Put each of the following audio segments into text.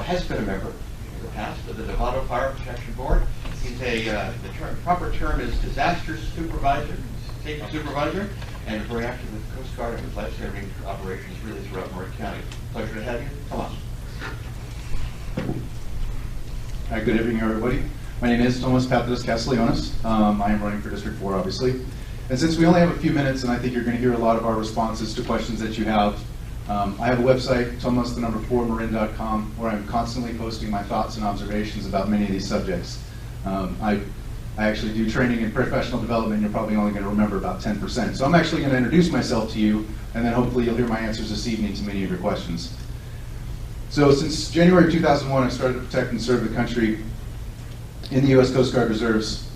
has been a member in the past of the Nevada Fire Protection Board. He's the proper term is disaster supervisor, safety supervisor, and very active with the Coast Guard and with life-saving operations really throughout Marin County. Pleasure to have you. Tomas. Hi, good evening, everybody. My name is Tomas Kaselionis. I am running for District 4, obviously. And since we only have a few minutes, and I think you're going to hear a lot of our responses to questions that you have, I have a website, Tomas4Marin.com, where I'm constantly posting my thoughts and observations about many of these subjects. I actually do training in professional development. You're probably only going to remember about 10%. So I'm actually going to introduce myself to you, and then hopefully you'll hear my answers this evening to many of your questions. So since January 2001, I started to protect and serve the country in the U.S. Coast Guard Reserves,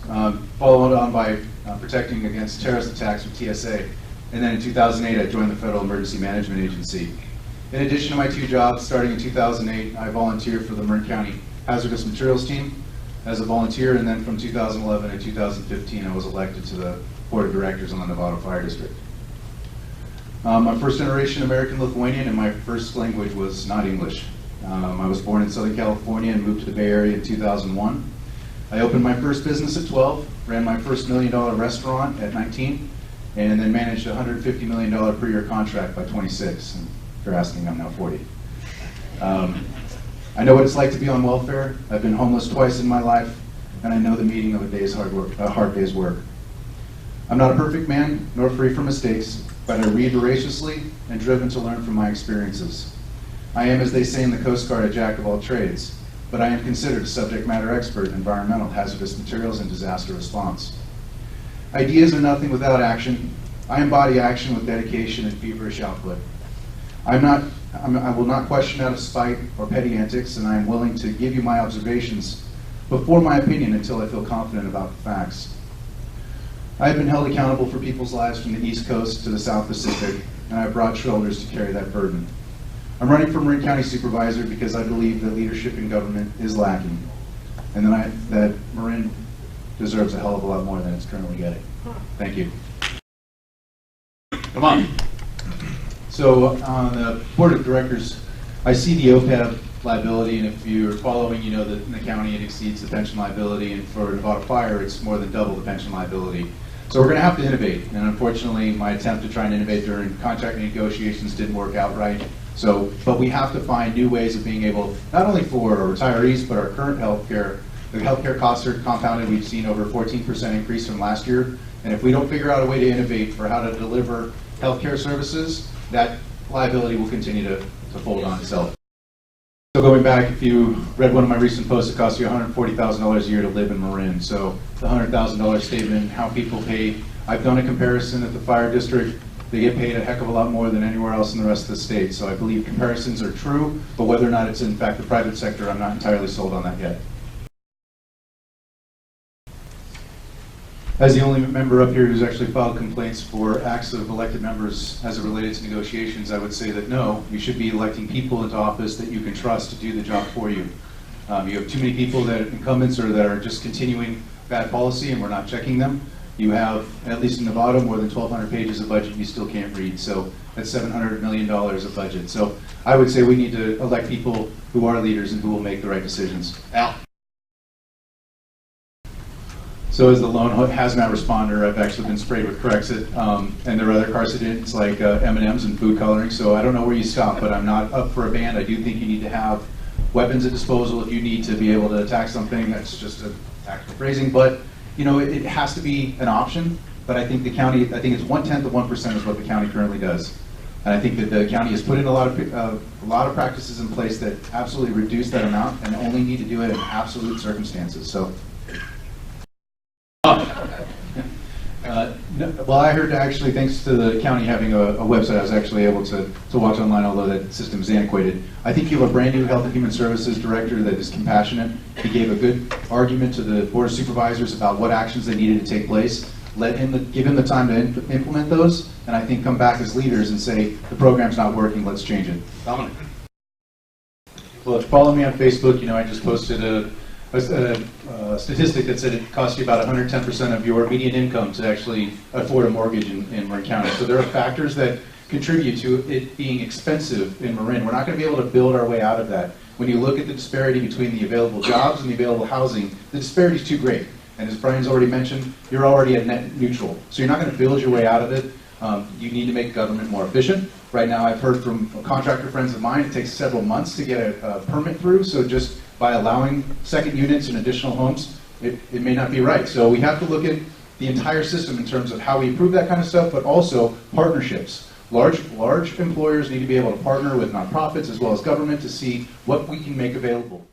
followed on by protecting against terrorist attacks with TSA. And then in 2008, I joined the Federal Emergency Management Agency. In addition to my two jobs, starting in 2008, I volunteered for the Marin County Hazardous Materials Team as a volunteer, and then from 2011 to 2015, I was elected to the Board of Directors on the Nevada Fire District. I'm first generation American Lithuanian, and my first language was not English. I was born in Southern California and moved to the Bay Area in 2001. I opened my first business at 12, ran my first $1 million restaurant at 19, and then managed a $150 million per year contract by 26. And if you're asking, I'm now 40. I know what it's like to be on welfare. I've been homeless twice in my life, and I know the meaning of a hard day's work. I'm not a perfect man, nor free from mistakes, but I read voraciously and driven to learn from my experiences. I am, as they say in the Coast Guard, a jack of all trades, but I am considered a subject matter expert in environmental, hazardous materials, and disaster response. Ideas are nothing without action. I embody action with dedication and feverish output. I will not question out of spite or petty antics, and I am willing to give you my observations before my opinion until I feel confident about the facts. I have been held accountable for people's lives from the East Coast to the South Pacific, and I have broad shoulders to carry that burden. I'm running for Marin County Supervisor because I believe that leadership in government is lacking, and that Marin deserves a hell of a lot more than it's currently getting. Thank you. Come on. So on the Board of Directors, I see the OPEB liability, and if you're following, you know that in the county it exceeds the pension liability, and for Nevada Fire it's more than double the pension liability. So we're going to have to innovate, and unfortunately my attempt to try and innovate during contract negotiations didn't work out right. But we have to find new ways of being able, not only for our retirees, but our current healthcare. The healthcare costs are compounded. We've seen over 14% increase from last year. And if we don't figure out a way to innovate for how to deliver healthcare services, that liability will continue to fold on itself. So going back, if you read one of my recent posts, it costs you $140,000 a year to live in Marin. So the $100,000 statement, how people pay, I've done a comparison at the fire district. They get paid a heck of a lot more than anywhere else in the rest of the state. So I believe comparisons are true, but whether or not it's in fact the private sector, I'm not entirely sold on that yet. As the only member up here who's actually filed complaints for acts of elected members as it related to negotiations, I would say that no, you should be electing people into office that you can trust to do the job for you. You have too many people that incumbents or that are just continuing bad policy and we're not checking them. You have, at least in Nevada, more than 1,200 pages of budget you still can't read. So that's $700 million of budget. So I would say we need to elect people who are leaders and who will make the right decisions. Al. So as the lone hazmat responder, I've actually been sprayed with Corexit, and there are other carcinogens like M&Ms and food coloring. So I don't know where you stop, but I'm not up for a ban. I do think you need to have weapons at disposal if you need to be able to attack something. That's just a tactical phrasing, but you know, it has to be an option, but I think the county, I think it's 1/10 of 1% is what the county currently does. And I think that the county has put in a lot of practices in place that absolutely reduce that amount and only need to do it in absolute circumstances. So, well, I heard actually, thanks to the county having a website, I was actually able to watch online, although that system is antiquated. I think you have a brand new Health and Human Services director that is compassionate. He gave a good argument to the Board of Supervisors about what actions they needed to take place. Give him the time to implement those, and I think come back as leaders and say, the program's not working, let's change it. Dominic. Well, if you follow me on Facebook, you know I just posted a statistic that said it costs you about 110% of your median income to actually afford a mortgage in Marin County. So there are factors that contribute to it being expensive in Marin. We're not going to be able to build our way out of that. When you look at the disparity between the available jobs and the available housing, the disparity is too great. And as Brian's already mentioned, you're already at net neutral. So you're not going to build your way out of it. You need to make government more efficient. Right now, I've heard from contractor friends of mine, it takes several months to get a permit through. So just by allowing second units and additional homes, it may not be right. So we have to look at the entire system in terms of how we improve that kind of stuff, but also partnerships. Large employers need to be able to partner with nonprofits as well as government to see what we can make available.